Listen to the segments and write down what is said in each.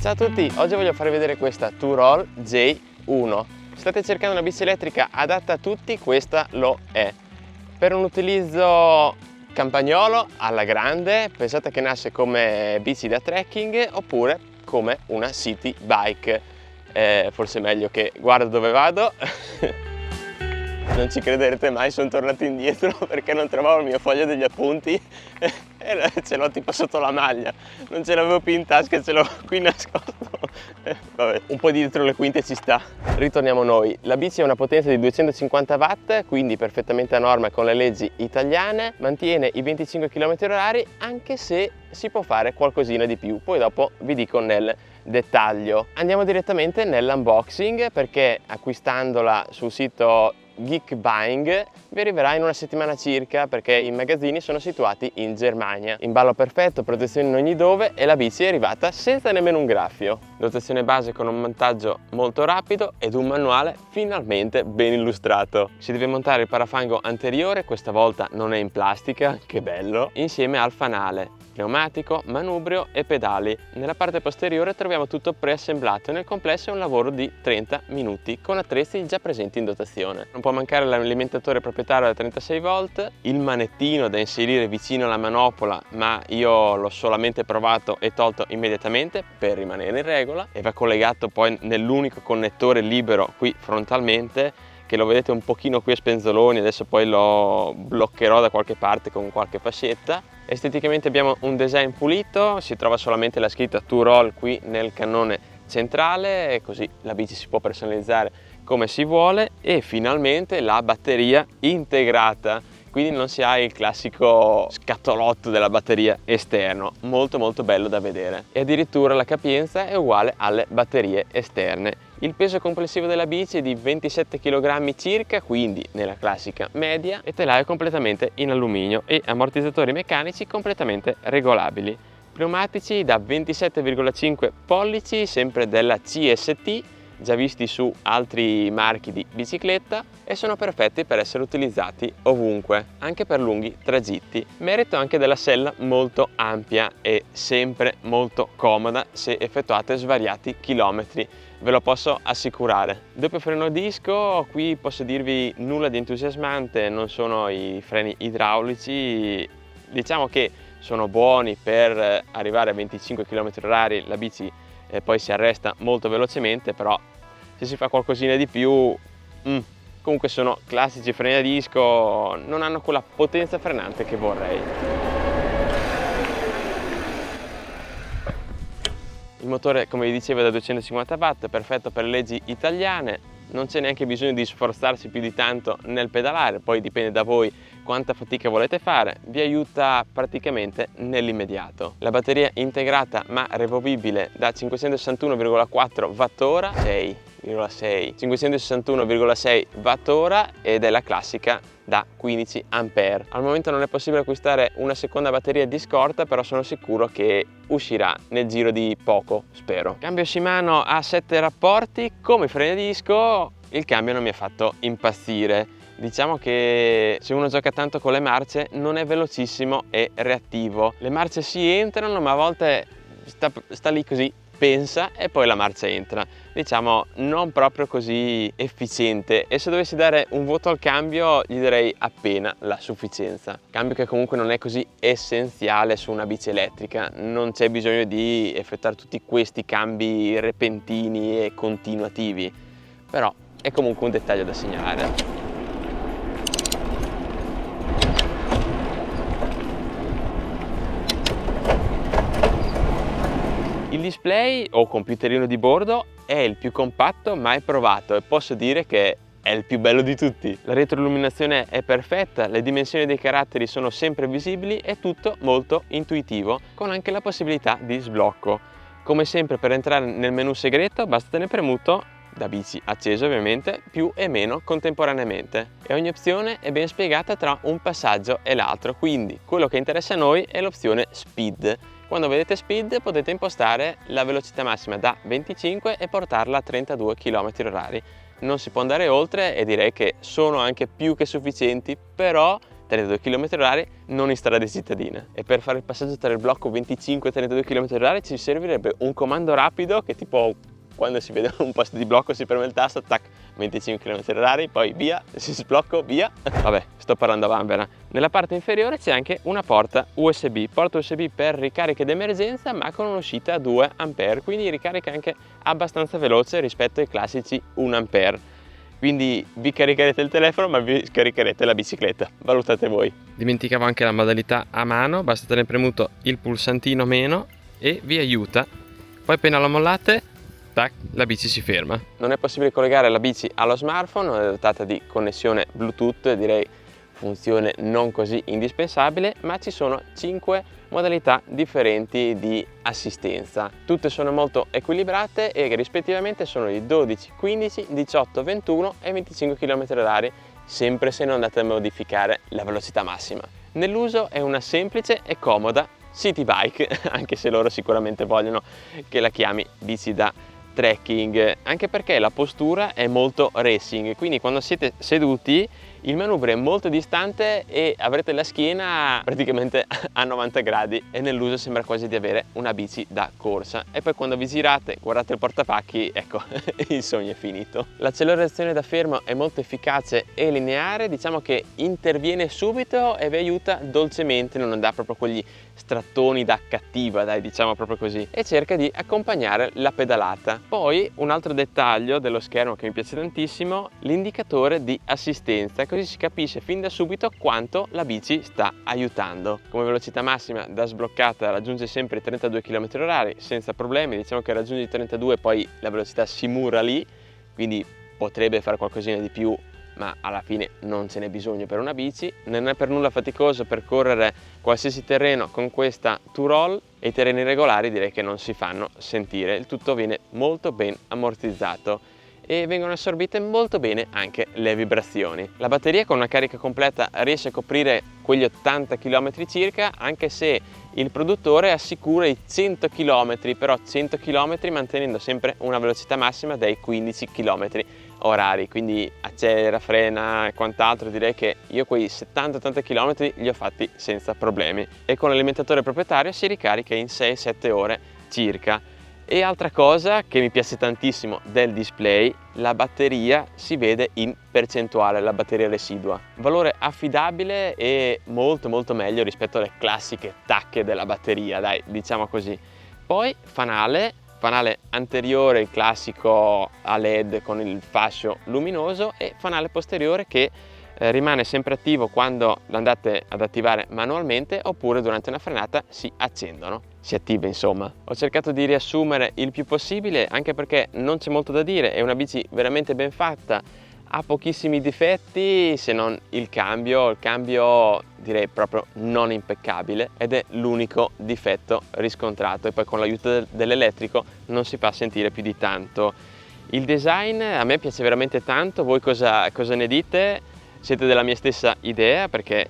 Ciao a tutti, oggi voglio farvi vedere questa Turol J1. Se state cercando una bici elettrica adatta a tutti, questa lo è. Per un utilizzo campagnolo alla grande, pensate che nasce come bici da trekking oppure come una city bike. Forse meglio che guarda dove vado. Non ci crederete mai, sono tornato indietro perché non trovavo il mio foglio degli appunti e ce l'ho tipo sotto la maglia, non ce l'avevo più in tasca, ce l'ho qui nascosto. Vabbè, un po' dietro le quinte ci sta. Ritorniamo noi. La bici ha una potenza di 250 watt, quindi perfettamente a norma con le leggi italiane, mantiene i 25 km/h anche se si può fare qualcosina di più, poi dopo vi dico nel dettaglio. Andiamo direttamente nell'unboxing perché acquistandola sul sito Geekbuying vi arriverà in una settimana circa perché i magazzini sono situati in Germania. Imballo perfetto, protezione in ogni dove e la bici è arrivata senza nemmeno un graffio. Dotazione base con un montaggio molto rapido ed un manuale finalmente ben illustrato. Si deve montare il parafango anteriore, questa volta non è in plastica, che bello, insieme al fanale, pneumatico, manubrio e pedali. Nella parte posteriore troviamo tutto preassemblato e nel complesso è un lavoro di 30 minuti con attrezzi già presenti in dotazione. Non può mancare l'alimentatore proprietario da 36 volt, il manettino da inserire vicino alla manopola, ma io l'ho solamente provato e tolto immediatamente per rimanere in regola, e va collegato poi nell'unico connettore libero qui frontalmente, che lo vedete un pochino qui a spenzoloni, adesso poi lo bloccherò da qualche parte con qualche fascetta. Esteticamente abbiamo un design pulito, si trova solamente la scritta Turol qui nel cannone centrale e così la bici si può personalizzare come si vuole, e finalmente la batteria integrata, quindi non si ha il classico scatolotto della batteria esterno, molto bello da vedere, e addirittura la capienza è uguale alle batterie esterne. Il peso complessivo della bici è di 27 kg circa, quindi nella classica media, e telaio completamente in alluminio e ammortizzatori meccanici completamente regolabili. Pneumatici da 27,5 pollici, sempre della CST, già visti su altri marchi di bicicletta, e sono perfetti per essere utilizzati ovunque, anche per lunghi tragitti. Merito anche della sella molto ampia e sempre molto comoda se effettuate svariati chilometri, ve lo posso assicurare. Doppio freno a disco, qui posso dirvi nulla di entusiasmante, non sono i freni idraulici, diciamo che sono buoni per arrivare a 25 km/h, la bici poi si arresta molto velocemente, però se si fa qualcosina di più, comunque sono classici freni a disco, non hanno quella potenza frenante che vorrei. Il motore, come vi dicevo, è da 250 watt, perfetto per le leggi italiane, non c'è neanche bisogno di sforzarsi più di tanto nel pedalare, poi dipende da voi quanta fatica volete fare, vi aiuta praticamente nell'immediato. La batteria integrata ma removibile da 561,4 Wh, 561,6 Wh, ed è la classica da 15 A. Al momento non è possibile acquistare una seconda batteria di scorta, però sono sicuro che uscirà nel giro di poco, spero. Cambio Shimano a 7 rapporti, come freni a disco il cambio non mi ha fatto impazzire. Diciamo che se uno gioca tanto con le marce non è velocissimo e reattivo. Le marce si entrano, ma a volte sta lì così, pensa e poi la marcia entra. Diciamo non proprio così efficiente, e se dovessi dare un voto al cambio gli darei appena la sufficienza. Cambio che comunque non è così essenziale su una bici elettrica, non c'è bisogno di effettuare tutti questi cambi repentini e continuativi, però è comunque un dettaglio da segnalare. Il display o computerino di bordo è il più compatto mai provato e posso dire che è il più bello di tutti. La retroilluminazione è perfetta, le dimensioni dei caratteri sono sempre visibili e tutto molto intuitivo, con anche la possibilità di sblocco. Come sempre, per entrare nel menu segreto basta tenere premuto, da bici acceso ovviamente, più e meno contemporaneamente, e ogni opzione è ben spiegata tra un passaggio e l'altro, quindi quello che interessa a noi è l'opzione Speed. Quando vedete Speed potete impostare la velocità massima da 25 e portarla a 32 km/h. Non si può andare oltre e direi che sono anche più che sufficienti, però 32 km/h non in strade cittadine. E per fare il passaggio tra il blocco 25 e 32 km/h ci servirebbe un comando rapido che tipo quando si vede un posto di blocco si preme il tasto, tac, 25 km/h, poi via, si sblocco, via. Vabbè, sto parlando a vanvera. Nella parte inferiore c'è anche una porta USB per ricariche d'emergenza, ma con un'uscita a 2 A, quindi ricarica anche abbastanza veloce rispetto ai classici 1 A. Quindi vi caricherete il telefono, ma vi scaricherete la bicicletta, valutate voi. Dimenticavo anche la modalità a mano, basta tenere premuto il pulsantino meno e vi aiuta. Poi appena lo mollate, tac, la bici si ferma. Non è possibile collegare la bici allo smartphone, non è dotata di connessione Bluetooth, direi funzione non così indispensabile, ma ci sono 5 modalità differenti di assistenza. Tutte sono molto equilibrate e rispettivamente sono di 12, 15, 18, 21 e 25 km/h, sempre se non andate a modificare la velocità massima. Nell'uso è una semplice e comoda city bike, anche se loro sicuramente vogliono che la chiami bici da trekking, anche perché la postura è molto racing, quindi quando siete seduti il manubrio è molto distante e avrete la schiena praticamente a 90 gradi e nell'uso sembra quasi di avere una bici da corsa. E poi quando vi girate, guardate il portapacchi, ecco, il sogno è finito. L'accelerazione da fermo è molto efficace e lineare, diciamo che interviene subito e vi aiuta dolcemente, non dà proprio quegli strattoni da cattiva, dai, diciamo proprio così, e cerca di accompagnare la pedalata. Poi un altro dettaglio dello schermo che mi piace tantissimo, l'indicatore di assistenza, così si capisce fin da subito quanto la bici sta aiutando. Come velocità massima da sbloccata raggiunge sempre i 32 km/h senza problemi, diciamo che raggiunge i 32 poi la velocità si mura lì, quindi potrebbe fare qualcosina di più, ma alla fine non ce n'è bisogno per una bici. Non è per nulla faticoso percorrere qualsiasi terreno con questa two-roll e i terreni regolari direi che non si fanno sentire, il tutto viene molto ben ammortizzato e vengono assorbite molto bene anche le vibrazioni. La batteria con una carica completa riesce a coprire quegli 80 km circa, anche se il produttore assicura i 100 km, però 100 km mantenendo sempre una velocità massima dei 15 km orari, quindi accelera, frena e quant'altro. Direi che io quei 70-80 km li ho fatti senza problemi e con l'alimentatore proprietario si ricarica in 6-7 ore circa. E altra cosa che mi piace tantissimo del display, la batteria si vede in percentuale, la batteria residua. Valore affidabile e molto meglio rispetto alle classiche tacche della batteria, dai, diciamo così. Poi fanale anteriore, il classico a LED con il fascio luminoso, e fanale posteriore che rimane sempre attivo quando lo andate ad attivare manualmente oppure durante una frenata si accendono, si attiva insomma. Ho cercato di riassumere il più possibile anche perché non c'è molto da dire, è una bici veramente ben fatta, ha pochissimi difetti se non il cambio direi proprio non impeccabile ed è l'unico difetto riscontrato, e poi con l'aiuto dell'elettrico non si fa sentire più di tanto. Il design a me piace veramente tanto, voi cosa ne dite? Siete della mia stessa idea? Perché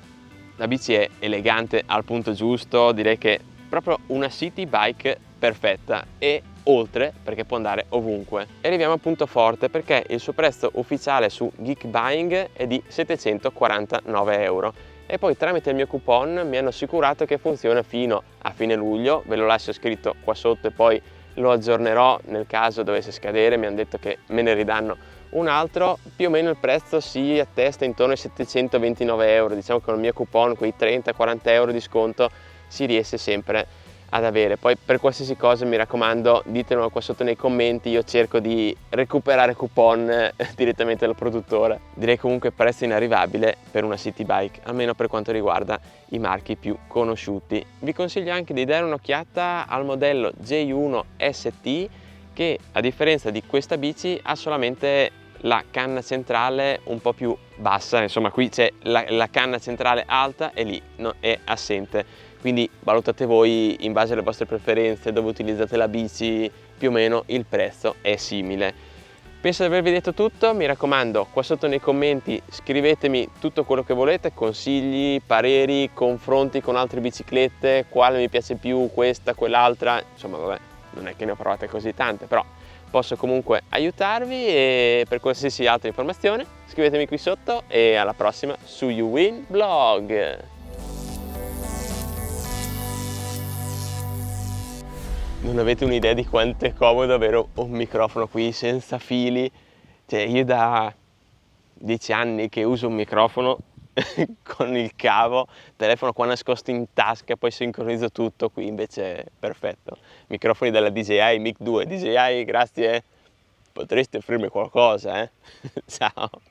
la bici è elegante al punto giusto, direi che è proprio una city bike perfetta e oltre perché può andare ovunque. E arriviamo al punto forte, perché il suo prezzo ufficiale su Geekbuying è di 749 euro e poi tramite il mio coupon mi hanno assicurato che funziona fino a fine luglio. Ve lo lascio scritto qua sotto e poi lo aggiornerò nel caso dovesse scadere. Mi hanno detto che me ne ridanno un altro. Più o meno il prezzo si attesta intorno ai 729 euro, diciamo che con il mio coupon quei 30-40 euro di sconto si riesce sempre ad avere. Poi per qualsiasi cosa mi raccomando ditemelo qua sotto nei commenti, io cerco di recuperare coupon direttamente dal produttore. Direi comunque prezzo inarrivabile per una city bike, almeno per quanto riguarda i marchi più conosciuti. Vi consiglio anche di dare un'occhiata al modello J1 ST che a differenza di questa bici ha solamente la canna centrale un po' più bassa, insomma qui c'è la canna centrale alta e lì è assente, quindi valutate voi in base alle vostre preferenze dove utilizzate la bici, più o meno il prezzo è simile. Penso di avervi detto tutto, mi raccomando qua sotto nei commenti scrivetemi tutto quello che volete, consigli, pareri, confronti con altre biciclette, quale mi piace più, questa, quell'altra, insomma vabbè, non è che ne ho provate così tante, però posso comunque aiutarvi, e per qualsiasi altra informazione scrivetemi qui sotto e alla prossima su YouWin Blog. Non avete un'idea di quanto è comodo avere un microfono qui senza fili. Cioè, io da 10 anni che uso un microfono con il cavo, telefono qua nascosto in tasca, poi sincronizzo tutto, qui invece è perfetto. Microfoni della DJI Mic 2, DJI grazie, potreste offrirmi qualcosa, Ciao!